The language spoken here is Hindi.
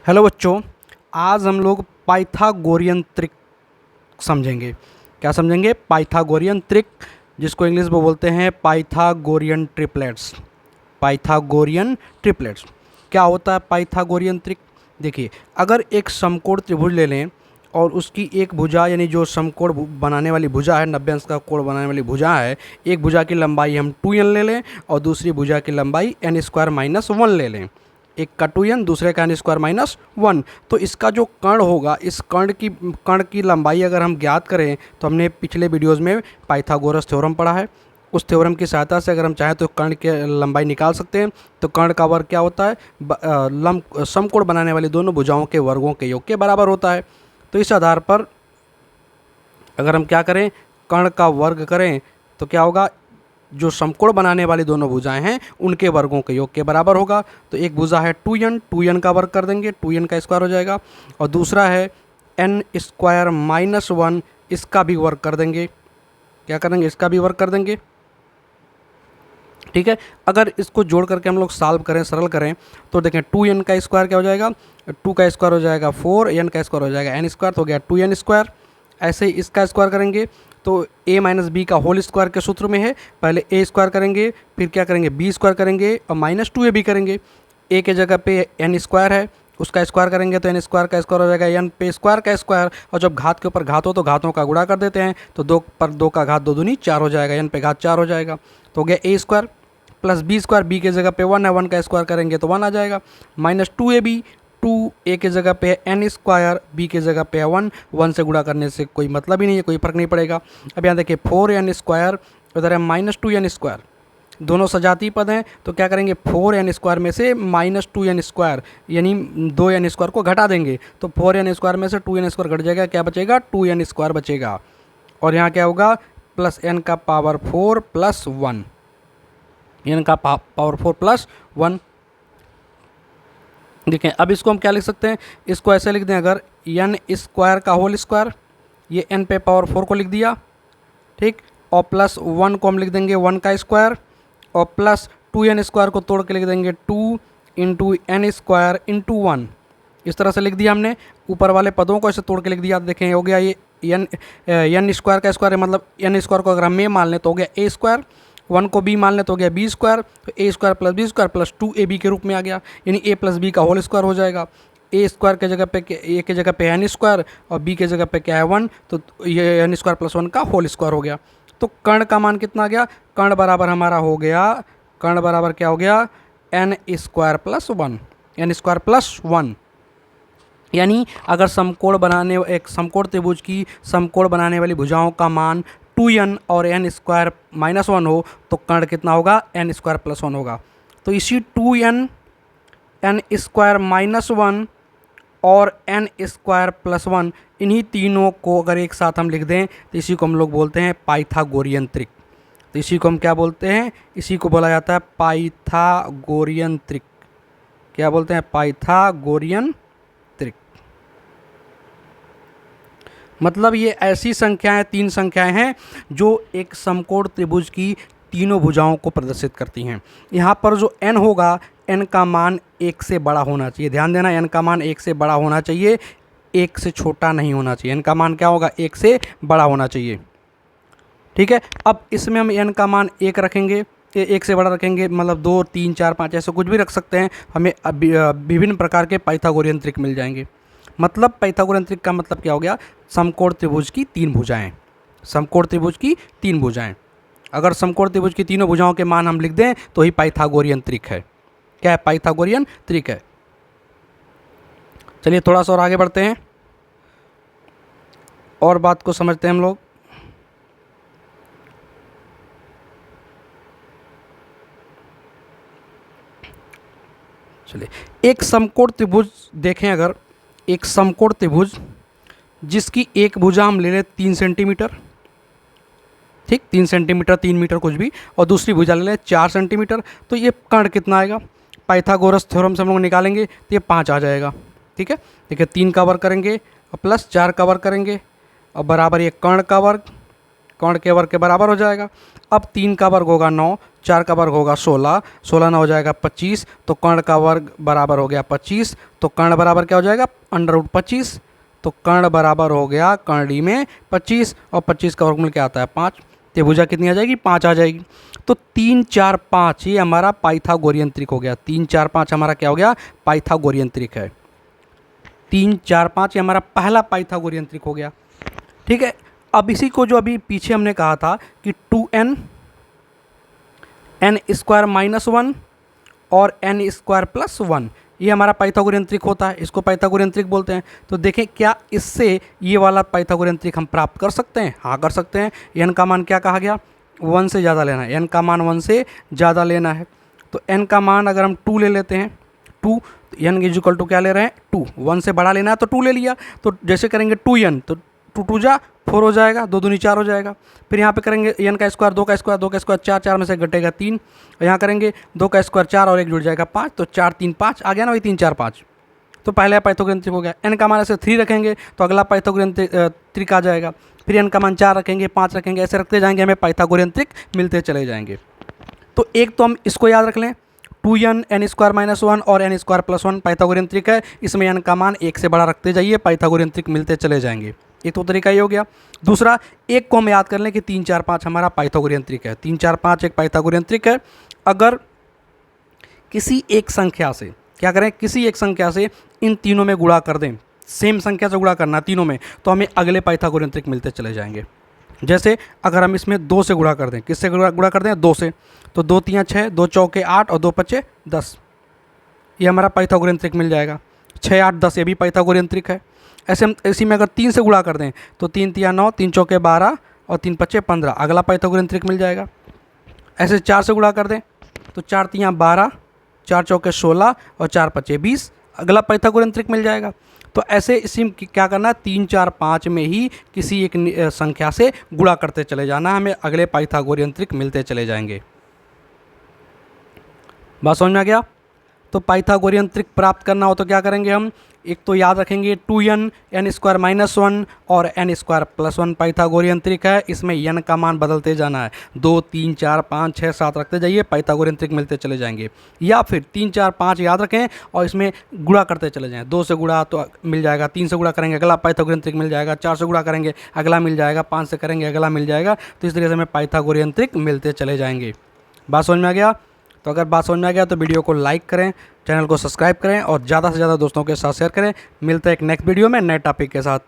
हेलो बच्चों, आज हम लोग पाइथागोरियन त्रिक समझेंगे। क्या समझेंगे? पाइथागोरियन त्रिक, जिसको इंग्लिश में बोलते हैं पाइथागोरियन ट्रिपलेट्स। पाइथागोरियन ट्रिपलेट्स क्या होता है? पाइथागोरियन त्रिक देखिए, अगर एक समकोण त्रिभुज ले लें और उसकी एक भुजा यानी जो समकोण बनाने वाली भुजा है, 90 अंश का कोण बनाने वाली भुजा है, एक भुजा की लंबाई हम 2n ले लें और दूसरी भुजा की लंबाई n² - 1 ले लें। एक का 2n, दूसरे का n² - 1। तो इसका जो कर्ण होगा, इस कर्ण की लंबाई अगर हम ज्ञात करें तो हमने पिछले वीडियोज़ में पाइथागोरस थ्योरम पढ़ा है। उस थ्योरम की सहायता से अगर हम चाहें तो कर्ण की लंबाई निकाल सकते हैं। तो कर्ण का वर्ग क्या होता है? समकोण बनाने वाली दोनों भुजाओं के वर्गों के योग के बराबर होता है। तो इस आधार पर अगर हम क्या करें, कर्ण का वर्ग करें तो क्या होगा? जो समकोण बनाने वाली दोनों भुजाएं हैं उनके वर्गों के योग के बराबर होगा। तो एक भुजा है 2n का वर्ग कर देंगे, 2n का स्क्वायर हो जाएगा। और दूसरा है n² - 1, इसका भी वर्ग कर देंगे। क्या करेंगे? इसका भी वर्ग कर देंगे। ठीक है। अगर इसको जोड़ करके हम लोग सॉल्व करें, सरल करें, तो देखें 2n का स्क्वायर क्या हो जाएगा? 2 का स्क्वायर हो जाएगा 4, n का स्क्वायर हो जाएगा n², तो हो गया 2n²। ऐसे ही इसका स्क्वायर करेंगे तो a - b का होल स्क्वायर के सूत्र में है, पहले a स्क्वायर करेंगे, फिर क्या करेंगे b स्क्वायर करेंगे और -2ab करेंगे। a के जगह पे n² है, उसका स्क्वायर करेंगे तो n² का स्क्वायर हो जाएगा n पे स्क्वायर का स्क्वायर। और जब घात के ऊपर घात हो तो घातों का गुणा कर देते हैं, तो 2 पर 2 का घात 2 दूनी 4 हो जाएगा, n पे घात 4 हो जाएगा। तो हो गया a² प्लस b², b के जगह पे 1 है, 1 का स्क्वायर करेंगे तो 1 आ जाएगा। -2ab, 2a के जगह पे है n², b के जगह पे है 1, 1 से गुणा करने से कोई मतलब ही नहीं है, कोई फर्क नहीं पड़ेगा। अब यहाँ देखिए 4n², उधर है -2n², दोनों सजातीय पद हैं, तो क्या करेंगे? 4n² में से -2n² यानी 2n² को घटा देंगे, तो 4n² में से 2n² घट जाएगा, क्या बचेगा? 2n² बचेगा। और यहाँ क्या होगा? प्लस n का पावर 4 प्लस 1, n का पावर 4 प्लस 1। देखें, अब इसको हम क्या लिख सकते हैं? इसको ऐसे लिख दें, अगर n² का होल स्क्वायर, ये n पे पावर 4 को लिख दिया, ठीक, और प्लस 1 को हम लिख देंगे 1 का स्क्वायर, और प्लस 2n² को तोड़ के लिख देंगे 2 इंटू n² इंटू 1। इस तरह से लिख दिया हमने। ऊपर वाले पदों को ऐसे तोड़ के लिख दिया, देखें हो गया ये n² का स्क्वायर है, मतलब n² को अगर हम a मान लें तो हो गया a², 1 को b मान लें तो हो गया b², तो a² plus b² plus 2ab के रूप में आ गया, यानी a प्लस b का होल स्क्वायर हो जाएगा। a² के जगह पे a के जगह पे n² और b के जगह पे क्या है 1, तो ये n² प्लस 1 का होल स्क्वायर हो गया। तो कर्ण का मान कितना आ गया? कर्ण बराबर हमारा हो गया, कर्ण बराबर क्या हो गया? n² plus 1, n² plus 1। यानी अगर एक समकोण त्रिभुज की समकोण बनाने वाली भुजाओं का मान 2n और n² - 1 हो तो कर्ण कितना होगा? n² प्लस 1 होगा। तो इसी 2n, n² - 1 और n² प्लस 1, इन्हीं तीनों को अगर एक साथ हम लिख दें तो इसी को हम लोग बोलते हैं पाइथागोरियन त्रिक। तो इसी को हम क्या बोलते हैं? इसी को बोला जाता है पाइथागोरियन त्रिक। क्या बोलते हैं? पाइथागोरियन त्रिक। मतलब ये ऐसी संख्याएं, 3 संख्याएं हैं जो एक समकोण त्रिभुज की तीनों भुजाओं को प्रदर्शित करती हैं। यहाँ पर जो n होगा, n का मान 1 से बड़ा होना चाहिए। ध्यान देना, n का मान 1 से बड़ा होना चाहिए, 1 से छोटा नहीं होना चाहिए। n का मान क्या होगा? 1 से बड़ा होना चाहिए। ठीक है। अब इसमें हम n का मान 1 रखेंगे, 1 से बड़ा रखेंगे, मतलब 2, 3, 4, 5 ऐसे कुछ भी रख सकते हैं, हमें विभिन्न प्रकार के पाइथागोरियन त्रिक मिल जाएंगे। मतलब पाइथागोरियन त्रिक का मतलब क्या हो गया? समकोण त्रिभुज की 3 भुजाएं। समकोण त्रिभुज की 3 भुजाएं। अगर समकोण त्रिभुज की तीनों भुजाओं के मान हम लिख दें तो ही पाइथागोरियन त्रिक है। क्या है? पाइथागोरियन त्रिक है। चलिए थोड़ा सा और आगे बढ़ते हैं और बात को समझते हैं हम लोग। चलिए, एक समकोण त्रिभुज देखें, अगर एक समकोण त्रिभुज जिसकी एक भुजा हम ले लें 3 सेंटीमीटर, ठीक, 3 सेंटीमीटर, 3 मीटर कुछ भी, और दूसरी भुजा ले लें 4 सेंटीमीटर, तो ये कर्ण कितना आएगा? पाइथागोरस थ्योरम से हम लोग निकालेंगे तो ये 5 आ जाएगा। ठीक है। देखिए 3 का वर्ग करेंगे और प्लस 4 का वर्ग करेंगे और बराबर ये कर्ण का वर्ग, कर्ण के वर्ग के बराबर हो जाएगा। अब 3 का वर्ग होगा 9, 4 का वर्ग होगा 16, 16 ना हो जाएगा 25, तो कर्ण का वर्ग बराबर हो गया 25, तो कर्ण बराबर क्या हो जाएगा √25, तो कर्ण बराबर हो गया कर्णी में 25, और 25 का वर्गमूल क्या आता है 5, तो भुजा कितनी आ जाएगी 5 आ जाएगी। तो 3 4 5 ये हमारा पाइथागोरियन त्रिक हो गया। 3 4 5 हमारा क्या हो गया पाइथागोरियन त्रिक है। 3 4 5 ये हमारा पहला पाइथागोरियन त्रिक हो गया। ठीक है, अब इसी को जो अभी पीछे हमने कहा था कि 2n n² -1 और n² +1 ये हमारा पाइथागोरियन त्रिक होता है, इसको पाइथागोरियन त्रिक बोलते हैं। तो देखें क्या इससे ये वाला पाइथागोरियन त्रिक हम प्राप्त कर सकते हैं? हाँ कर सकते हैं। n का मान क्या कहा गया 1 से ज़्यादा लेना है, n का मान 1 से ज़्यादा लेना है। तो n का मान अगर हम 2 ले लेते हैं, 2, तो n इक्वल टू क्या ले रहे हैं 2, 1 से बड़ा लेना है तो 2 ले लिया। तो जैसे करेंगे 2n तो 2 2 जा 4 हो जाएगा, 2 दूनी 4 हो जाएगा। फिर यहाँ पे करेंगे n का स्क्वायर 2 का स्क्वायर 2 का स्क्वायर 4, 4 में से घटेगा 3, और यहाँ करेंगे 2 का स्क्वायर 4 और 1 जुड़ जाएगा 5, तो 4 3 5 आ गया ना भाई 3 4 5। तो पहला पाइथागोरियन त्रिक हो गया। n का मान ऐसे 3 रखेंगे तो अगला पाइथागोरियन त्रिक आ जाएगा। फिर n का मान 4 रखेंगे 5 रखेंगे, ऐसे रखते जाएंगे, हमें पाइथागोरियन त्रिक मिलते चले जाएंगे। तो एक तो हम इसको याद रख लें 2n n² -1 और n² +1 पाइथागोरियन त्रिक है। इसमें n का मान 1 से बड़ा रखते जाइए, पाइथागोरियन त्रिक मिलते चले जाएंगे। एक तो तरीका ये हो गया। दूसरा एक को हम याद कर लें कि 3 4 5 हमारा पाइथागोरियन त्रिक है। 3 4 5 एक पाइथागोरियन त्रिक है। अगर किसी एक संख्या से क्या करें, किसी एक संख्या से इन तीनों में गुणा कर दें, सेम संख्या से गुणा करना तीनों में, तो हमें अगले पाइथागोरियन त्रिक मिलते चले जाएंगे। जैसे अगर हम इसमें 2 से गुणा कर दें, किससे गुणा कर दें 2 से, तो 2 3 6, 2 चौके 8 और 2 5 10, ये हमारा पाइथागोरियन त्रिक मिल जाएगा। 6 8 10 ये भी पाइथागोरियन त्रिक है। ऐसे हम इसी में अगर 3 से गुणा कर दें तो 3 3 9, 3 चौके 12 और 3 5 15, अगला पाइथागोरियन त्रिक मिल जाएगा। ऐसे 4 से गुणा कर दें तो 4 3 12, 4 चौके 16 और 4 5 20, अगला पाइथागोरियन त्रिक मिल जाएगा। तो ऐसे इसी क्या करना है 3 4 5 में ही किसी एक संख्या से गुणा करते चले जाना, हमें अगले पाइथागोरियन त्रिक मिलते चले जाएंगे। बात समझ में आ गया? तो पाइथागोरियन त्रिक प्राप्त करना हो तो क्या करेंगे हम, एक तो याद रखेंगे 2n n² -1 और n² +1 पाइथागोरियन त्रिक है। इसमें n का मान बदलते जाना है, 2 3 4 5 6 7 रखते जाइए, पाइथागोरियन त्रिक मिलते चले जाएंगे। या फिर 3 4 5 याद रखें और इसमें गुणा करते चले जाएं। 2 से गुणा तो मिल जाएगा, 3 से गुणा करेंगे अगला पाइथागोरियन त्रिक मिल जाएगा, 4 से गुणा करेंगे अगला मिल जाएगा, 5 से करेंगे अगला मिल जाएगा। तो इस तरीके से हमें पाइथागोरियन त्रिक मिलते चले जाएंगे। बात समझ में आ गया? तो अगर बात समझ में आ गया तो वीडियो को लाइक करें, चैनल को सब्सक्राइब करें और ज़्यादा से ज़्यादा दोस्तों के साथ शेयर करें। मिलते हैं एक नेक्स्ट वीडियो में नए टॉपिक के साथ।